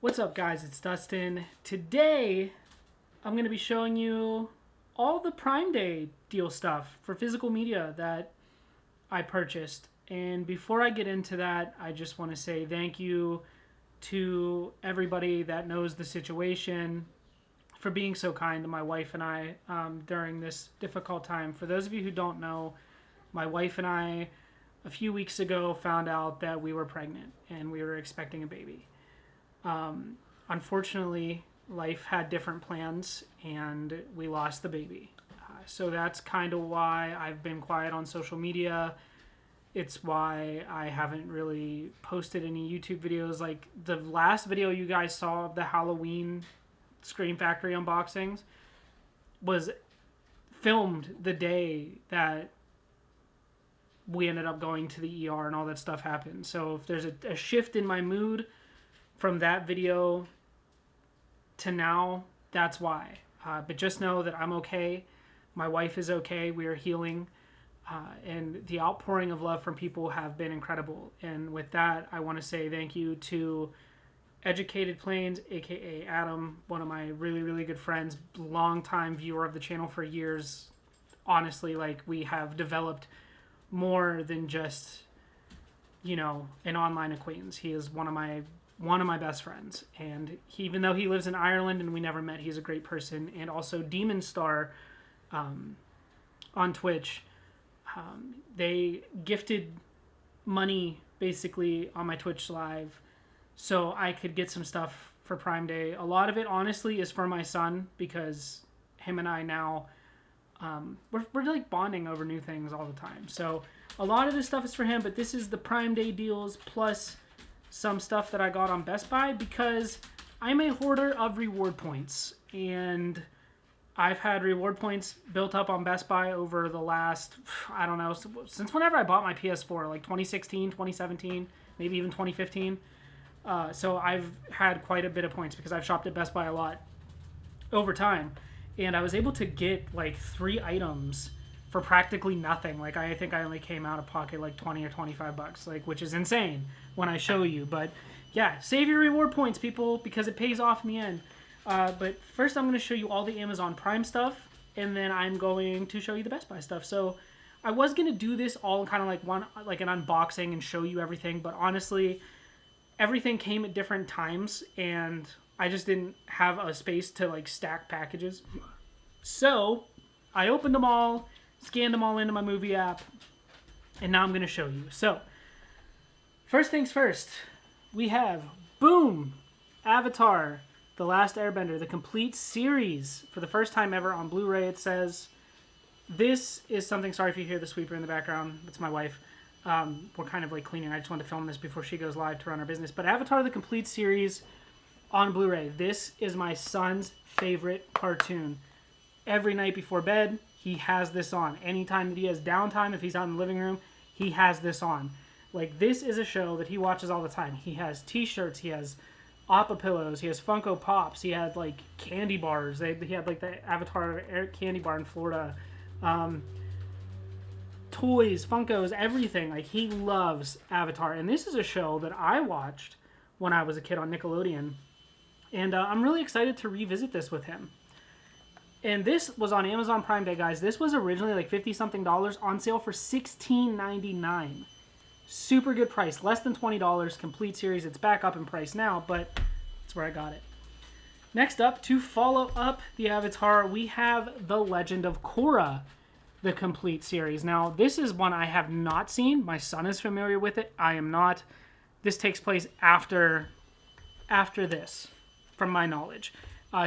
What's up, guys? It's Dustin. Today, I'm going to be showing you all the Prime Day deal stuff for physical media that I purchased. And before I get into that, I just want to say thank you to everybody that knows the situation for being so kind to my wife and I during this difficult time. For those of you who don't know, my wife and I, a few weeks ago, found out that we were pregnant and we were expecting a baby. Unfortunately, life had different plans and we lost the baby. So that's kind of why I've been quiet on social media. It's why I haven't really posted any YouTube videos. Like the last video you guys saw of the Halloween Scream Factory unboxings was filmed the day that we ended up going to the ER and all that stuff happened. So if there's a shift in my mood from that video to now, that's why. But just know that I'm okay. My wife is okay. We are healing. And the outpouring of love from people have been incredible. And with that, I want to say thank you to Educated Planes, a.k.a. Adam, one of my really, really good friends, longtime viewer of the channel for years. Honestly, like, we have developed more than just, an online acquaintance. He is one of my best friends, and even though he lives in Ireland and we never met, he's a great person. And also Demon Star on Twitch, they gifted money basically on my Twitch live so I could get some stuff for Prime Day. A lot of it honestly is for my son, because him and I now we're like bonding over new things all the time. So a lot of this stuff is for him, but this is the Prime Day deals plus some stuff that I got on Best Buy, because I'm a hoarder of reward points, and I've had reward points built up on Best Buy over the last, I don't know, since whenever I bought my PS4, like 2016, 2017, maybe even 2015. So I've had quite a bit of points because I've shopped at Best Buy a lot over time, and I was able to get like 3 items for practically nothing. Like, I think I only came out of pocket like 20 or 25 bucks, like, which is insane when I show you. But yeah, save your reward points, people, because it pays off in the end. But first I'm going to show you all the Amazon Prime stuff, and then I'm going to show you the Best Buy stuff. So I was going to do this all kind of like an unboxing and show you everything, but honestly, everything came at different times and I just didn't have a space to like stack packages. So I opened them all, scanned them all into my movie app, and now I'm going to show you. So, first things first, we have, boom, Avatar, The Last Airbender, the complete series, for the first time ever on Blu-ray, it says. This is something, sorry if you hear the sweeper in the background, that's my wife. We're kind of like cleaning, I just wanted to film this before she goes live to run our business. But Avatar, the complete series on Blu-ray. This is my son's favorite cartoon. Every night before bed, he has this on. Anytime that he has downtime, if he's out in the living room, he has this on. Like, this is a show that he watches all the time. He has t-shirts, he has Appa pillows, he has Funko Pops, he had like candy bars. He had like the Avatar candy bar in Florida. Toys, Funkos, everything. Like, he loves Avatar. And this is a show that I watched when I was a kid on Nickelodeon. And I'm really excited to revisit this with him. And this was on Amazon Prime Day, guys. This was originally like $50-something on sale for $16.99. Super good price. Less than $20. Complete series. It's back up in price now, but that's where I got it. Next up, to follow up the Avatar, we have The Legend of Korra, the complete series. Now, this is one I have not seen. My son is familiar with it. I am not. This takes place after this, from my knowledge.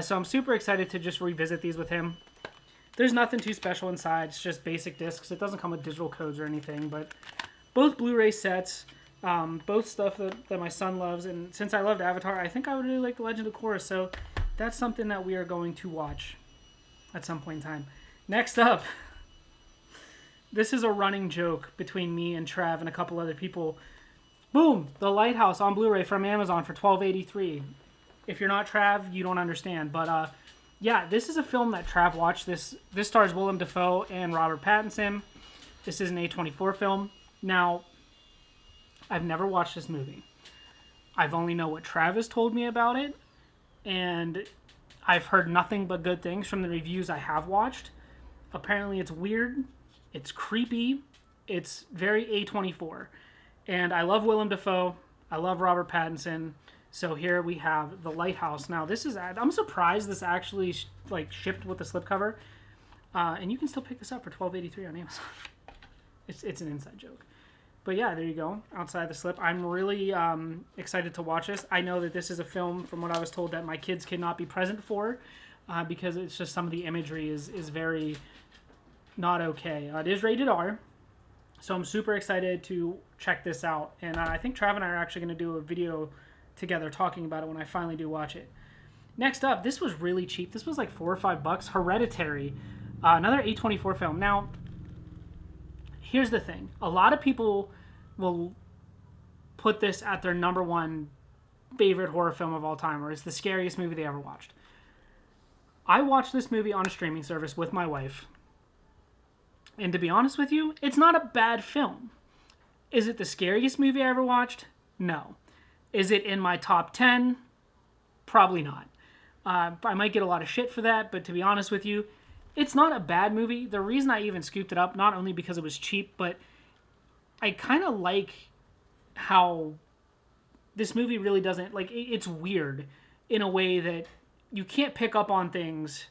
So I'm super excited to just revisit these with him. There's nothing too special inside. It's just basic discs. It doesn't come with digital codes or anything, but both Blu-ray sets, both stuff that my son loves. And since I loved Avatar, I think I would really like The Legend of Korra. So that's something that we are going to watch at some point in time. Next up, this is a running joke between me and Trav and a couple other people. Boom! The Lighthouse on Blu-ray from Amazon for $12.83. If you're not Trav, you don't understand. But yeah, this is a film that Trav watched. This stars Willem Dafoe and Robert Pattinson. This is an A24 film. Now, I've never watched this movie. I've only know what Travis told me about it, and I've heard nothing but good things from the reviews I have watched. Apparently it's weird, it's creepy, it's very A24. And I love Willem Dafoe, I love Robert Pattinson, so here we have The Lighthouse. Now I'm surprised this actually shipped with the slipcover, and you can still pick this up for $12.83 on Amazon. It's an inside joke. But yeah, there you go, outside the slip. I'm really excited to watch this. I know that this is a film, from what I was told, that my kids cannot be present for, because it's just some of the imagery is very not okay. It is rated R, so I'm super excited to check this out. And I think Trav and I are actually going to do a video together talking about it when I finally do watch it. Next up, this was really cheap. This was like $4 or $5. Hereditary, another A24 film. Now, here's the thing. A lot of people will put this at their number one favorite horror film of all time, or it's the scariest movie they ever watched. I watched this movie on a streaming service with my wife, and to be honest with you, it's not a bad film. Is it the scariest movie I ever watched? No. Is it in my top 10? Probably not. I might get a lot of shit for that, but to be honest with you, it's not a bad movie. The reason I even scooped it up, not only because it was cheap, but I kind of like how this movie really doesn't, it's weird in a way that you can't pick up on things,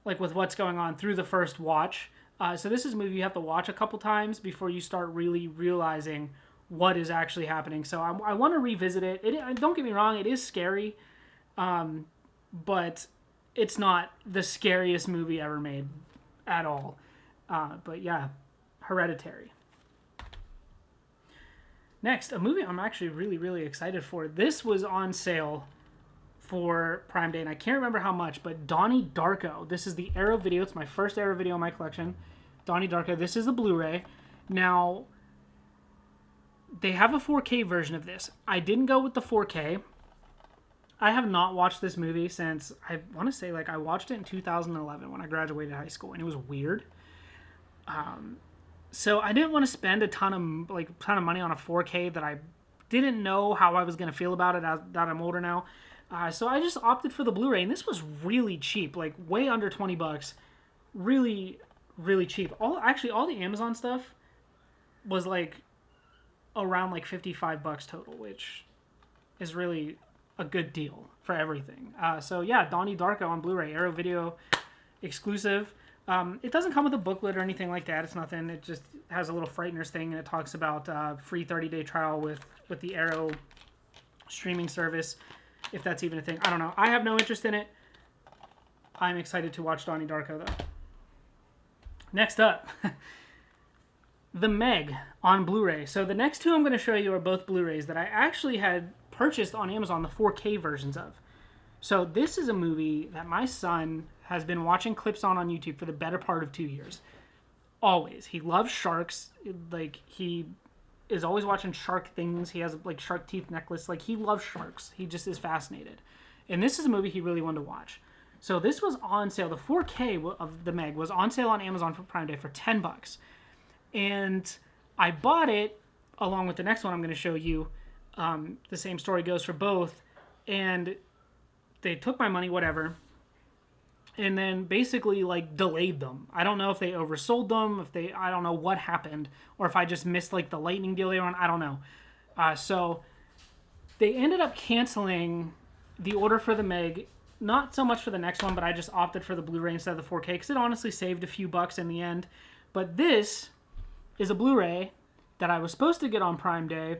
like with what's going on through the first watch. So this is a movie you have to watch a couple times before you start really realizing what is actually happening. So I want to revisit it. Don't get me wrong, it is scary, but it's not the scariest movie ever made at all. But yeah, Hereditary. Next, a movie I'm actually really, really excited for. This was on sale for Prime Day, and I can't remember how much, but Donnie Darko. This is the Arrow video. It's my first Arrow video in my collection. Donnie Darko. This is the Blu-ray. Now, they have a 4K version of this. I didn't go with the 4K. I have not watched this movie since, I want to say, I watched it in 2011 when I graduated high school, and it was weird. So I didn't want to spend a ton of money on a 4K that I didn't know how I was going to feel about it as that I'm older now. So I just opted for the Blu-ray, and this was really cheap, way under $20. Really, really cheap. All the Amazon stuff was around $55 total, which is really a good deal for everything. So yeah, Donnie Darko on Blu-ray, Arrow Video exclusive. It doesn't come with a booklet or anything like that. It's nothing. It just has a little Frighteners thing, and it talks about free 30-day trial with the Arrow streaming service, if that's even a thing. I don't know. I have no interest in it. I'm excited to watch Donnie Darko, though. Next up, The Meg on Blu-ray. So the next two I'm going to show you are both Blu-rays that I actually had purchased on Amazon, the 4K versions of. So this is a movie that my son has been watching clips on YouTube for the better part of 2 years. Always. He loves sharks. He is always watching shark things. He has shark teeth necklace. He loves sharks. He just is fascinated. And this is a movie he really wanted to watch. So this was on sale. The 4K of The Meg was on sale on Amazon for Prime Day for $10. And I bought it along with the next one I'm going to show you. The same story goes for both. And they took my money, whatever, and then basically delayed them. I don't know if they oversold them, I don't know what happened, or if I just missed the lightning deal they were on. I don't know. So they ended up canceling the order for The Meg, not so much for the next one, but I just opted for the Blu-ray instead of the 4K because it honestly saved a few bucks in the end. But this is a Blu-ray that I was supposed to get on Prime Day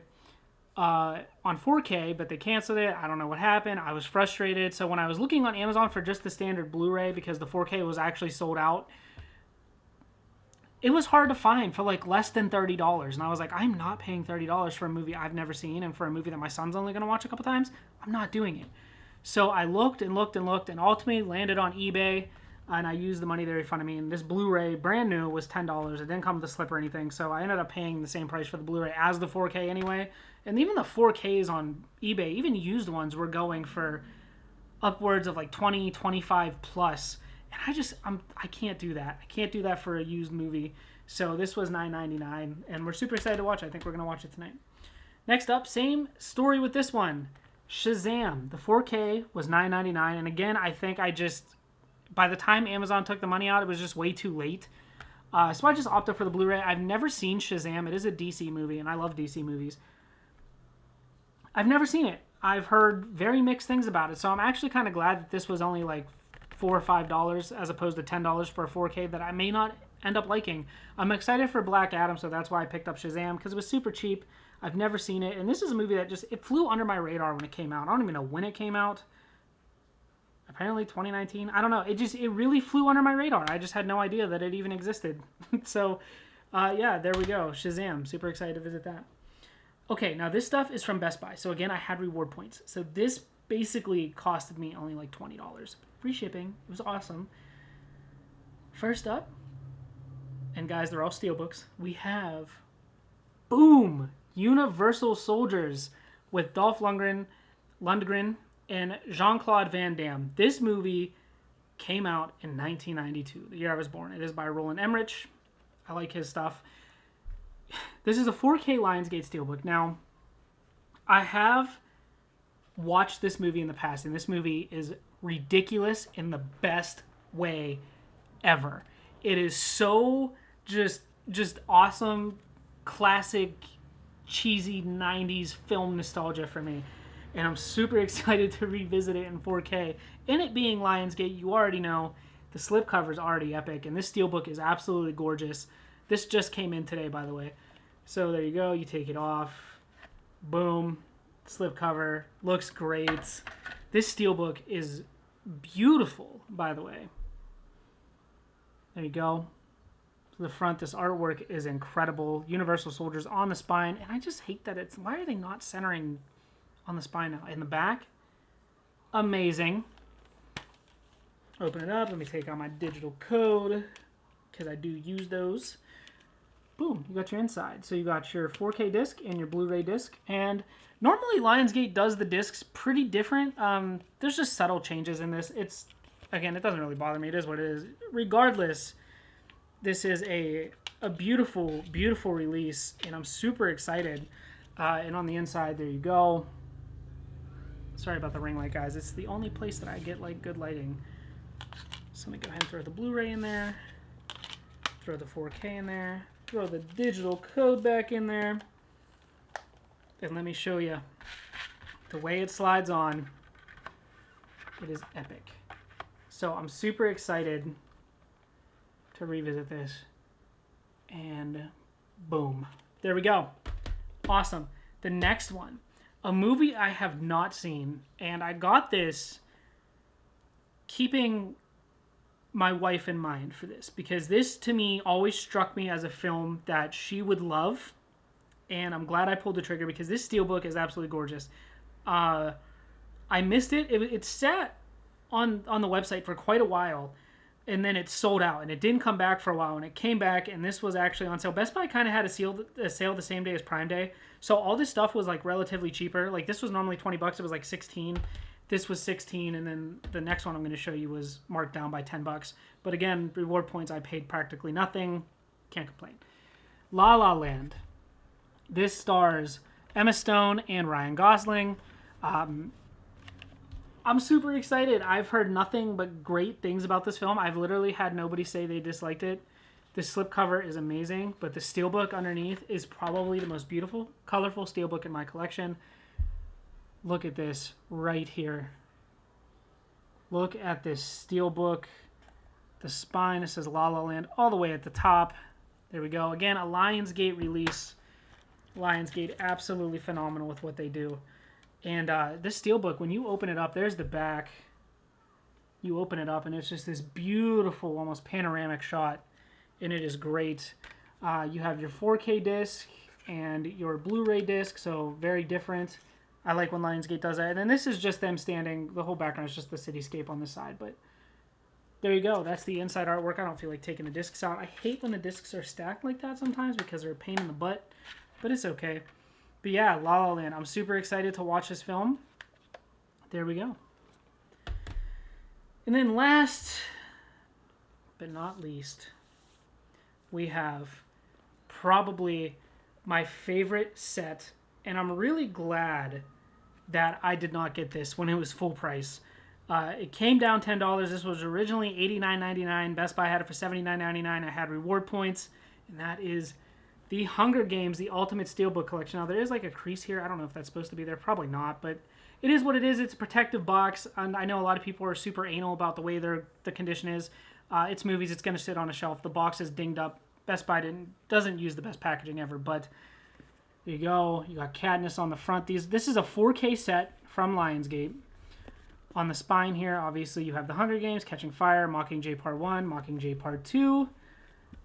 on 4K, but they canceled it. I don't know what happened. I was frustrated. So when I was looking on Amazon for just the standard Blu-ray, because the 4K was actually sold out, it was hard to find for less than $30. And I was I'm not paying $30 for a movie I've never seen, and for a movie that my son's only going to watch a couple times. I'm not doing it. So I looked and looked and looked, and ultimately landed on eBay, and I used the money there in front of me. And this Blu-ray, brand new, was $10. It didn't come with a slip or anything, so I ended up paying the same price for the Blu-ray as the 4K anyway. And even the 4Ks on eBay, even used ones, were going for upwards of 20, 25 plus. And I can't do that. I can't do that for a used movie. So this was $9.99, and we're super excited to watch it. I think we're going to watch it tonight. Next up, same story with this one. Shazam. The 4K was $9.99, and again, I think by the time Amazon took the money out, it was just way too late. So I just opted for the Blu-ray. I've never seen Shazam. It is a DC movie, and I love DC movies. I've never seen it. I've heard very mixed things about it, so I'm actually kind of glad that this was only like $4 or $5 as opposed to $10 for a 4K that I may not end up liking. I'm excited for Black Adam, so that's why I picked up Shazam, because it was super cheap. I've never seen it, and this is a movie that it flew under my radar when it came out. I don't even know when it came out. Apparently 2019. I don't know. It really flew under my radar. I just had no idea that it even existed. So, yeah, there we go. Shazam. Super excited to visit that. Okay, now this stuff is from Best Buy. So again, I had reward points. So this basically costed me only like $20. Free shipping. It was awesome. First up, and guys, they're all steelbooks, we have, boom, Universal Soldiers with Dolph Lundgren and Jean-Claude Van Damme. This movie came out in 1992, the year I was born. It is by Roland Emmerich. I like his stuff. This is a 4K Lionsgate Steelbook. Now, I have watched this movie in the past, and this movie is ridiculous in the best way ever. It is so just awesome, classic, cheesy 90s film nostalgia for me. And I'm super excited to revisit it in 4K. And it being Lionsgate, you already know the slipcover is already epic, and this steelbook is absolutely gorgeous. This just came in today, by the way. So there you go. You take it off. Boom. Slipcover. Looks great. This steelbook is beautiful, by the way. There you go. To the front, this artwork is incredible. Universal Soldiers on the spine. And I just hate that it's... Why are they not centering on the spine now? In the back? Amazing. Open it up. Let me take out my digital code, because I do use those. Boom, you got your inside. So you got your 4K disc and your Blu-ray disc. And normally Lionsgate does the discs pretty different. There's just subtle changes in this. Again, it doesn't really bother me. It is what it is. Regardless, this is a beautiful, beautiful release, and I'm super excited. And on the inside, there you go. Sorry about the ring light, guys. It's the only place that I get like good lighting. So let me go ahead and throw the Blu-ray in there. Throw the 4K in there. Throw the digital code back in there. And let me show you the way it slides on. It is epic. So I'm super excited to revisit this. And boom. There we go. Awesome. The next one. A movie I have not seen. And I got this keeping my wife in mind for this, because this to me always struck me as a film that she would love, and I'm glad I pulled the trigger because this steelbook is absolutely gorgeous. I missed it. It sat on the website for quite a while, and then it sold out, and it didn't come back for a while, and it came back, and this was actually on sale. Best Buy kind of had a sale the same day as Prime Day, so all this stuff was like relatively cheaper. Like this was normally $20, it was like 16. This was 16, and then the next one I'm going to show you was marked down by $10. But again, reward points, I paid practically nothing. Can't complain. La La Land. This stars Emma Stone and Ryan Gosling. I'm super excited. I've heard nothing but great things about this film. I've literally had nobody say they disliked it. The slipcover is amazing, but the steelbook underneath is probably the most beautiful, colorful steelbook in my collection. Look at this right here. Look at this steelbook. The spine, it says La La Land all the way at the top. There we go. Again, a Lionsgate release. Lionsgate, absolutely phenomenal with what they do. And this steelbook, when you open it up, there's the back. You open it up, and it's just this beautiful, almost panoramic shot. And it is great. You have your 4K disc and your Blu-ray disc, so very different. I like when Lionsgate does that. And then this is just them standing. The whole background is just the cityscape on the side. But there you go. That's the inside artwork. I don't feel like taking the discs out. I hate when the discs are stacked like that sometimes because they're a pain in the butt. But it's okay. But yeah, La La Land. I'm super excited to watch this film. There we go. And then last but not least, we have probably my favorite set. And I'm really glad that I did not get this when it was full price. It came down $10. This was originally $89.99. Best Buy had it for $79.99. I had reward points, and that is the Hunger Games, the Ultimate Steelbook Collection. Now, there is like a crease here. I don't know if that's supposed to be there. Probably not, but it is what it is. It's a protective box, and I know a lot of people are super anal about the way the condition is. It's movies. It's going to sit on a shelf. The box is dinged up. Best Buy doesn't use the best packaging ever, but there you go. You got Katniss on the front. This is a 4K set from Lionsgate. On the spine here, obviously, you have the Hunger Games, Catching Fire, Mockingjay Part 1, Mockingjay Part 2.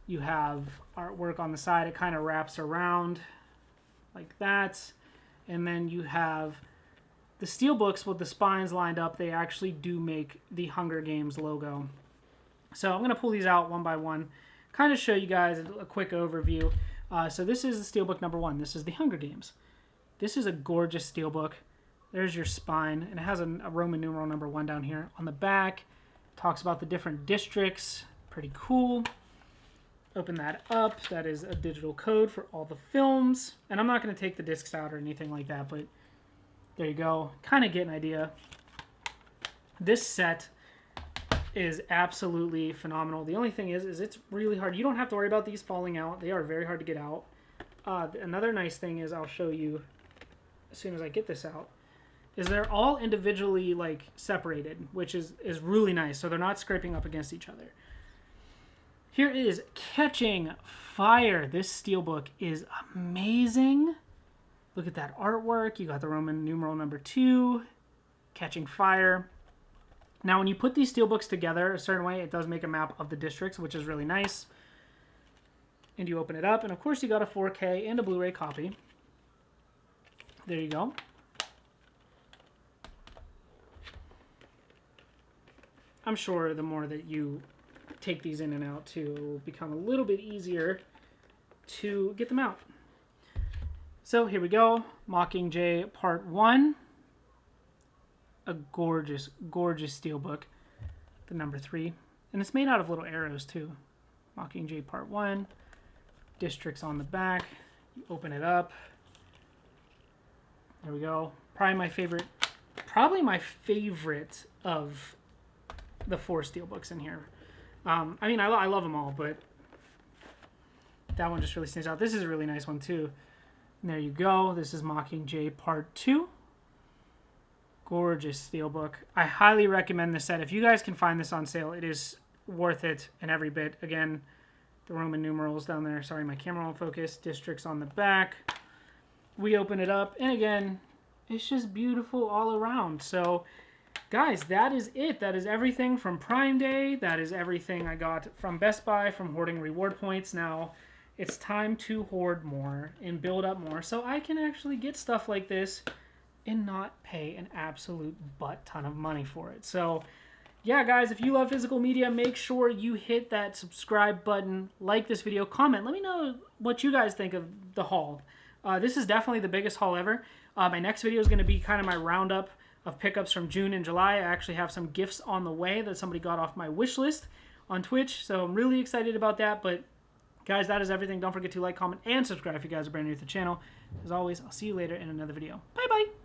You have artwork on the side. It kind of wraps around like that. And then you have the steelbooks with the spines lined up. They actually do make the Hunger Games logo. So I'm going to pull these out one by one, kind of show you guys a quick overview. So this is the steelbook number 1. This is the Hunger Games. This is a gorgeous steelbook. There's your spine, and it has a Roman numeral number 1 down here. On the back, talks about the different districts. Pretty cool. Open that up. That is a digital code for all the films. And I'm not going to take the discs out or anything like that, but there you go. Kind of get an idea. This set is absolutely phenomenal. The only thing is it's really hard. You don't have to worry about these falling out. They are very hard to get out. Another nice thing is, I'll show you as soon as I get this out, is they're all individually like separated, which is really nice. So they're not scraping up against each other. Here is Catching Fire. This steelbook is amazing. Look at that artwork. You got the Roman numeral number 2, Catching Fire. Now, when you put these steelbooks together a certain way, it does make a map of the districts, which is really nice. And you open it up, and of course you got a 4K and a Blu-ray copy. There you go. I'm sure the more that you take these in and out too, it will become a little bit easier to get them out. So here we go. Mockingjay Part 1. A gorgeous, gorgeous steelbook. The number 3. And it's made out of little arrows too. Mockingjay Part 1. Districts on the back. You open it up. There we go. Probably my favorite of the 4 steelbooks in here. I mean, I love them all, but that one just really stands out. This is a really nice one too. And there you go. This is Mockingjay Part 2. Gorgeous steelbook. I highly recommend this set. If you guys can find this on sale, it is worth it in every bit. Again, the Roman numerals down there. Sorry, my camera won't focus. Districts on the back. We open it up, and again, it's just beautiful all around. So, guys, that is it. That is everything from Prime Day. That is everything I got from Best Buy from hoarding reward points. Now, it's time to hoard more and build up more so I can actually get stuff like this and not pay an absolute butt ton of money for it. So, yeah, guys, if you love physical media, make sure you hit that subscribe button, like this video, comment. Let me know what you guys think of the haul. This is definitely the biggest haul ever. My next video is going to be kind of my roundup of pickups from June and July. I actually have some gifts on the way that somebody got off my wish list on Twitch, so I'm really excited about that. But, guys, that is everything. Don't forget to like, comment, and subscribe if you guys are brand new to the channel. As always, I'll see you later in another video. Bye-bye!